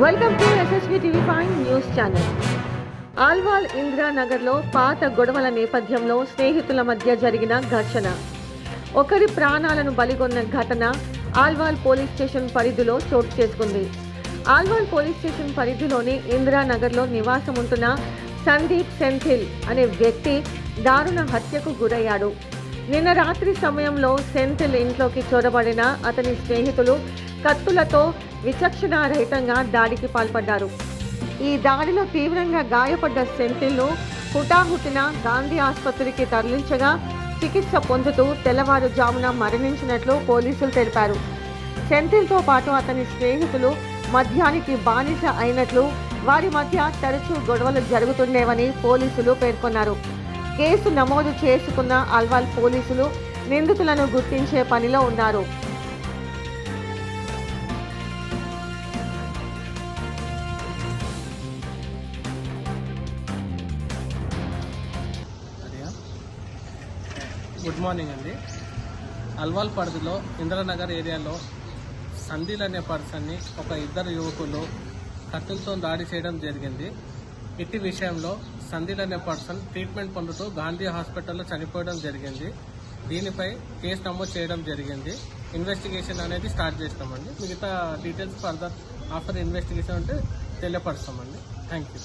Welcome to SSV TV five news channel. Alwal ఇందిరానగర్లో పాత గొడవల నేపథ్యంలో స్నేహితుల మధ్య జరిగిన ఘర్షణ, ఒకరి ప్రాణాలను బలిగొన్న ఘటన ఆల్వాల్ పోలీస్ స్టేషన్ పరిధిలో చోటు చేసుకుంది. ఆల్వాల్ పోలీస్ స్టేషన్ పరిధిలోని ఇందిరానగర్లో నివాసం ఉంటున్న సందీప్ సెంథిల్ అనే వ్యక్తి దారుణ హత్యకు గురయ్యాడు. నిన్న రాత్రి సమయంలో సెంథిల్ ఇంట్లోకి చొరబడిన అతని స్నేహితులు కత్తులతో విచక్షణారహితంగా దాడికి పాల్పడ్డారు. ఈ దాడిలో తీవ్రంగా గాయపడ్డ సెంథిల్ను హుటాహుటిన గాంధీ ఆసుపత్రికి తరలించగా చికిత్స పొందుతూ తెల్లవారుజామున మరణించినట్లు పోలీసులు తెలిపారు. సెంథిల్తో పాటు అతని స్నేహితులు మద్యానికి బానిస అయినట్లు, వారి మధ్య తరచూ గొడవలు జరుగుతుండేవని పోలీసులు పేర్కొన్నారు. కేసు నమోదు చేసుకున్న ఆల్వాల్ పోలీసులు నిందితులను గుర్తించే పనిలో ఉన్నారు. గుడ్ మార్నింగ్ అండి. అల్వాల్ పరిధిలో ఇందిరానగర్ ఏరియాలో సందీల్ అనే పర్సన్ని ఒక ఇద్దరు యువకులు కత్తులతో దాడి చేయడం జరిగింది. ఇట్టి విషయంలో సందీల్ అనే పర్సన్ ట్రీట్మెంట్ పొందుతూ గాంధీ హాస్పిటల్లో చనిపోవడం జరిగింది. దీనిపై కేసు నమోదు చేయడం జరిగింది. ఇన్వెస్టిగేషన్ అనేది స్టార్ట్ చేస్తామండి. మిగతా డీటెయిల్స్ ఫర్దర్ ఆఫ్టర్ ఇన్వెస్టిగేషన్ అంటే తెలియపరుస్తామండి. Thank you.